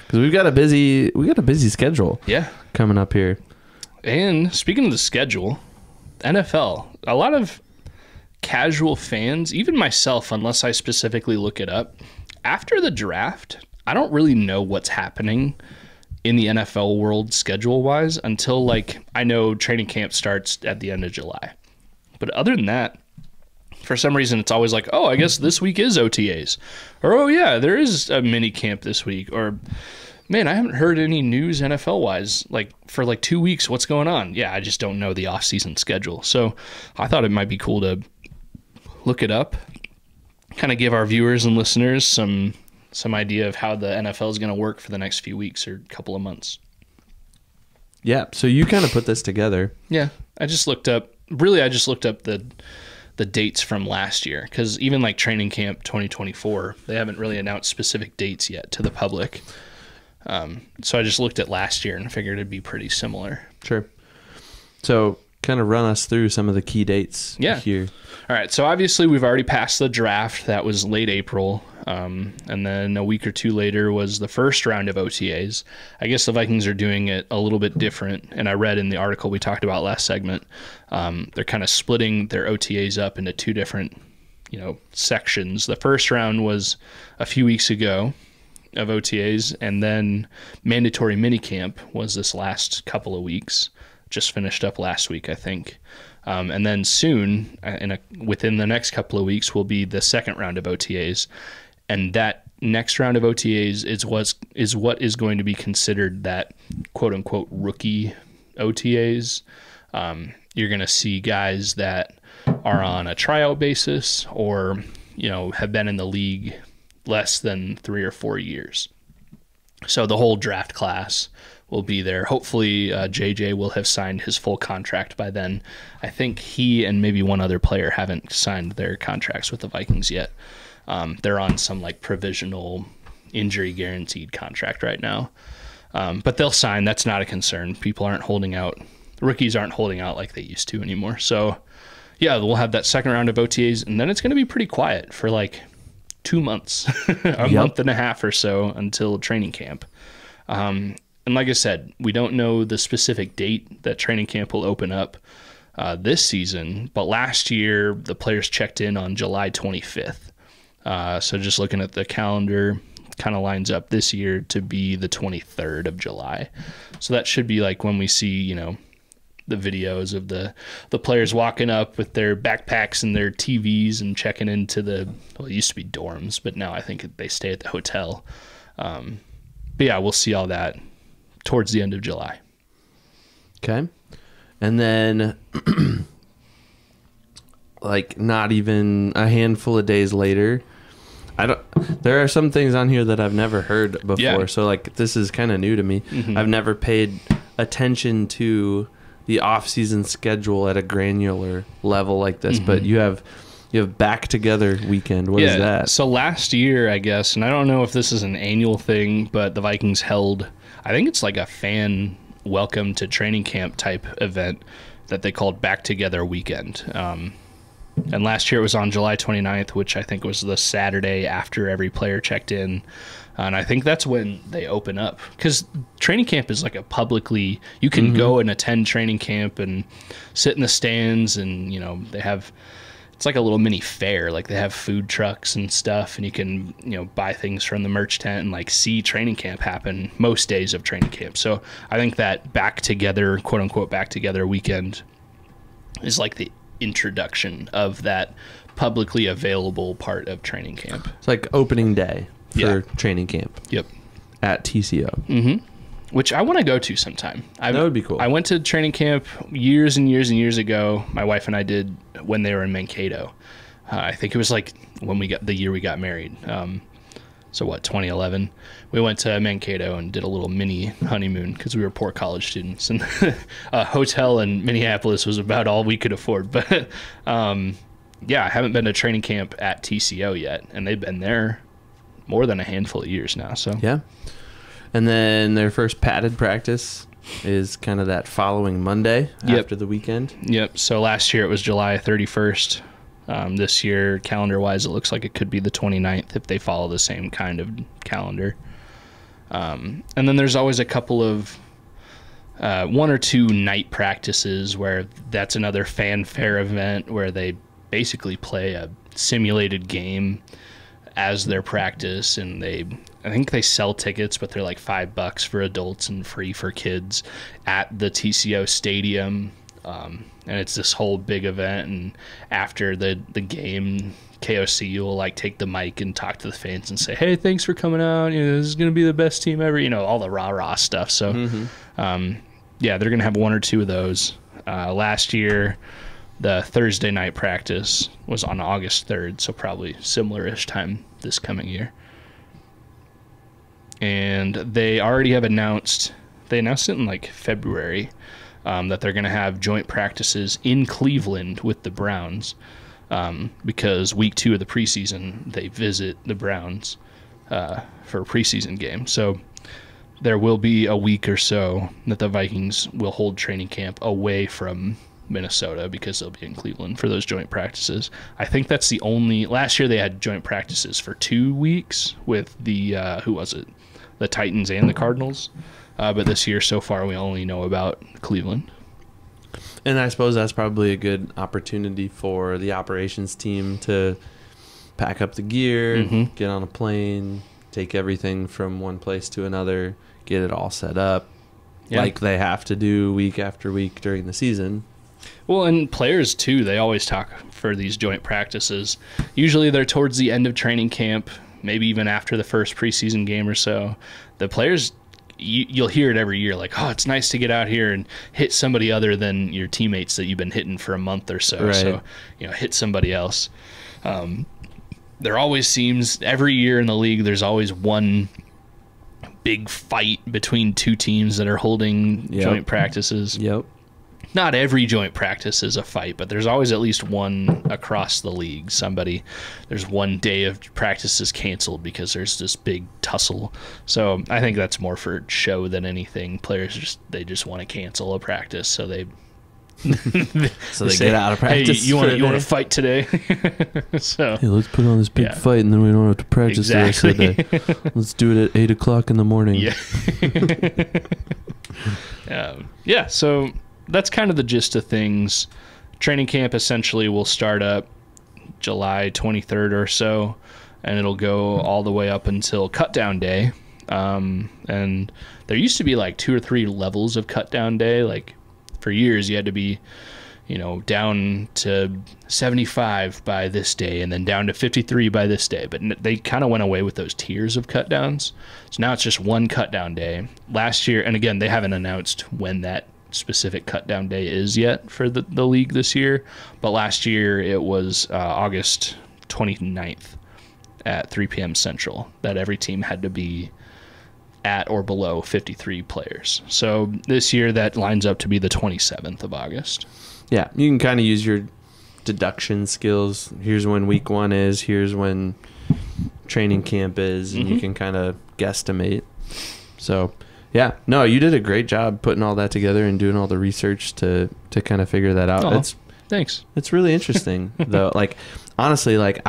because we got a busy schedule. Yeah. Coming up here. And speaking of the schedule, NFL, a lot of casual fans, even myself, unless I specifically look it up, after the draft, I don't really know what's happening in the NFL world schedule-wise until, like, I know training camp starts at the end of July. But other than that, for some reason, it's always like, oh, I guess this week is OTAs. Or, oh, yeah, there is a mini camp this week. Or, man, I haven't heard any news NFL-wise, like, for, like, 2 weeks. What's going on? Yeah, I just don't know the off-season schedule. So I thought it might be cool to look it up, kind of give our viewers and listeners some idea of how the NFL is going to work for the next few weeks or couple of months. Yeah, so you kind of put this together. Yeah, I just looked up the dates from last year, because even like training camp 2024, they haven't really announced specific dates yet to the public. So I just looked at last year and figured it'd be pretty similar. Sure. So kind of run us through some of the key dates here. All right, so obviously we've already passed the draft. That was late April. And then a week or two later was the first round of OTAs. I guess the Vikings are doing it a little bit different. And I read in the article we talked about last segment, they're kind of splitting their OTAs up into two different, sections. The first round was a few weeks ago of OTAs, and then mandatory minicamp was this last couple of weeks. Just finished up last week, I think. And then soon, within the next couple of weeks, will be the second round of OTAs. And that next round of OTAs is what is going to be considered that quote-unquote rookie OTAs. You're going to see guys that are on a tryout basis or, have been in the league less than 3 or 4 years. So the whole draft class will be there. Hopefully, JJ will have signed his full contract by then. I think he and maybe one other player haven't signed their contracts with the Vikings yet. They're on some like provisional injury guaranteed contract right now. But they'll sign. That's not a concern. People aren't holding out. Rookies aren't holding out like they used to anymore. So, yeah, we'll have that second round of OTAs, and then it's going to be pretty quiet for like 2 months, a month and a half or so until training camp. And like I said, we don't know the specific date that training camp will open up this season, but last year the players checked in on July 25th. So just looking at the calendar, kind of lines up this year to be the 23rd of July. So that should be like when we see, the videos of the players walking up with their backpacks and their TVs and checking into it used to be dorms, but now I think they stay at the hotel. But yeah, we'll see all that towards the end of July. Okay. And then like not even a handful of days later, there are some things on here that I've never heard before. Yeah. So like this is kind of new to me. Mm-hmm. I've never paid attention to the off-season schedule at a granular level like this, but you have back together weekend. What is that? So last year, I guess, and I don't know if this is an annual thing, but the Vikings held, I think it's like a fan welcome to training camp type event that they called Back Together Weekend. And last year it was on July 29th, which I think was the Saturday after every player checked in. And I think that's when they open up, because training camp is like a publicly, you can go and attend training camp and sit in the stands, and they have, it's like a little mini fair. Like they have food trucks and stuff, and you can buy things from the merch tent and like see training camp happen most days of training camp. So I think that back together, quote unquote back together weekend is like the introduction of that publicly available part of training camp. It's like opening day for training camp. Yep. At TCO. Mm-hmm. Which I want to go to sometime. That would be cool. I went to training camp years and years and years ago. My wife and I did when they were in Mankato. I think it was like the year we got married. 2011. We went to Mankato and did a little mini honeymoon because we were poor college students, and a hotel in Minneapolis was about all we could afford. But I haven't been to training camp at TCO yet, and they've been there more than a handful of years now. So yeah. And then their first padded practice is kind of that following Monday after the weekend. Yep. So last year it was July 31st. This year, calendar-wise, it looks like it could be the 29th if they follow the same kind of calendar. And then there's always a couple of 1 or 2 night practices where that's another fanfare event where they basically play a simulated game as their practice, and I think they sell tickets, but they're like $5 for adults and free for kids at the TCO stadium. And it's this whole big event, and after the game, KOC will like take the mic and talk to the fans and say, hey, thanks for coming out, this is going to be the best team ever, all the rah-rah stuff. So yeah, they're going to have 1 or 2 of those. Last year, the Thursday night practice was on August 3rd, so probably similar-ish time this coming year. And they already have announced it in like February, that they're going to have joint practices in Cleveland with the Browns, because week 2 of the preseason, they visit the Browns for a preseason game. So there will be a week or so that the Vikings will hold training camp away from Minnesota because they'll be in Cleveland for those joint practices. I think that's the only... Last year they had joint practices for 2 weeks with the... who was it? The Titans and the Cardinals. But this year so far we only know about Cleveland. And I suppose that's probably a good opportunity for the operations team to pack up the gear, get on a plane, take everything from one place to another, get it all set up, like they have to do week after week during the season. Well, and players, too, they always talk for these joint practices. Usually they're towards the end of training camp, maybe even after the first preseason game or so. The players... You'll hear it every year, like, oh, it's nice to get out here and hit somebody other than your teammates that you've been hitting for a month or so. Right. So, hit somebody else. There always seems, every year in the league, there's always one big fight between 2 teams that are holding joint practices. Yep. Not every joint practice is a fight, but there's always at least one across the league. There's one day of practices canceled because there's this big tussle. So I think that's more for show than anything. Players just want to cancel a practice, so they say, get out of practice. Hey, you want to fight today? So hey, let's put on this big fight, and then we don't have to practice the rest of the day. Let's do it at 8:00 in the morning. Yeah. So that's kind of the gist of things. Training camp essentially will start up July 23rd or so, and it'll go all the way up until cut down day. And there used to be like 2 or 3 levels of cut down day. Like for years you had to be, down to 75 by this day and then down to 53 by this day. But they kind of went away with those tiers of cut downs. So now it's just one cut down day. Last year, and again, they haven't announced when that specific cut down day is yet for the league this year, but last year it was August 29th at 3 p.m. Central that every team had to be at or below 53 players. So this year that lines up to be the 27th of August. Yeah, you can kind of use your deduction skills. Here's when week 1 is, here's when training camp is, and you can kind of guesstimate. So yeah, no, you did a great job putting all that together and doing all the research to kind of figure that out. Thanks. It's really interesting though. Like honestly, like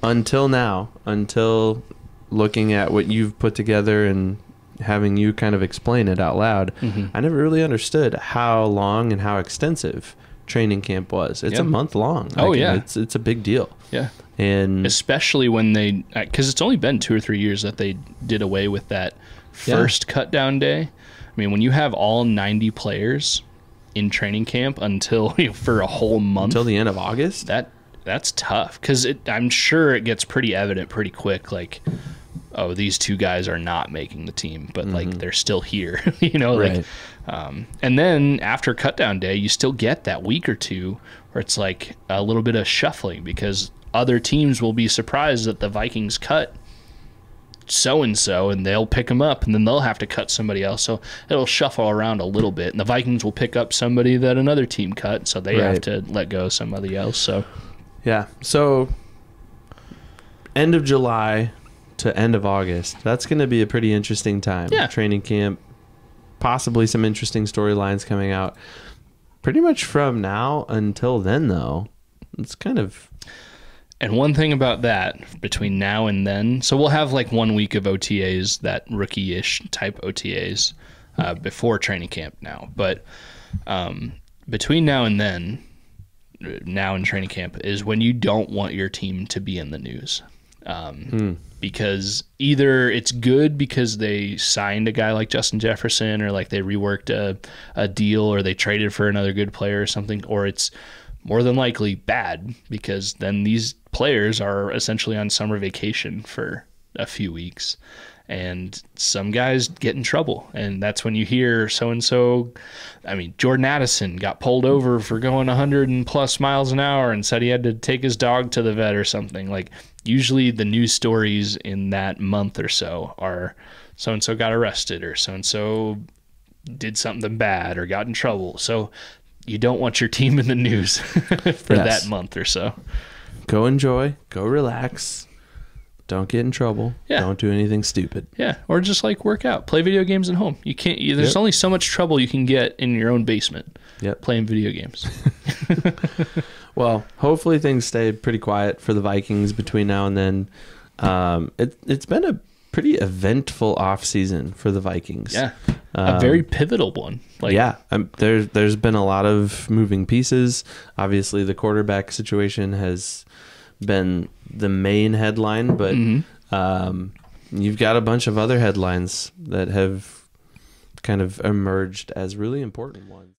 until looking at what you've put together and having you kind of explain it out loud, I never really understood how long and how extensive training camp was. It's a month long. It's a big deal. Yeah. And especially when because it's only been 2 or 3 years that they did away with that first cut down day. I mean, when you have all 90 players in training camp until for a whole month until the end of August, that's tough, because I'm sure it gets pretty evident pretty quick, like, oh, these 2 guys are not making the team, but like they're still here. Right. And then after cut down day, you still get that week or 2 where it's like a little bit of shuffling, because other teams will be surprised that the Vikings cut so-and-so, and they'll pick them up, and then they'll have to cut somebody else. So it'll shuffle around a little bit, and the Vikings will pick up somebody that another team cut, so they have to let go of somebody else. So so end of July to end of August, that's going to be a pretty interesting time. Training camp, possibly some interesting storylines coming out. Pretty much from now until then, though, it's kind of And one thing about that, between now and then, so we'll have like 1 week of OTAs, that rookie-ish type OTAs, before training camp now. But between now and then, now in training camp, is when you don't want your team to be in the news. Because either it's good because they signed a guy like Justin Jefferson, or like they reworked a deal, or they traded for another good player or something, or it's more than likely bad because then these players are essentially on summer vacation for a few weeks, and some guys get in trouble, and that's when you hear so-and-so. I mean, Jordan Addison got pulled over for going 100+ miles an hour and said he had to take his dog to the vet or something. Like, usually the news stories in that month or so are so-and-so got arrested, or so-and-so did something bad or got in trouble. So you don't want your team in the news for that month or so. Go enjoy, go relax. Don't get in trouble. Yeah. Don't do anything stupid. Yeah. Or just like work out, play video games at home. You can't, there's only so much trouble you can get in your own basement playing video games. Well, hopefully things stay pretty quiet for the Vikings between now and then. It's been a pretty eventful offseason for the Vikings. Yeah. A very pivotal one. There's been a lot of moving pieces. Obviously, the quarterback situation has been the main headline, but you've got a bunch of other headlines that have kind of emerged as really important ones.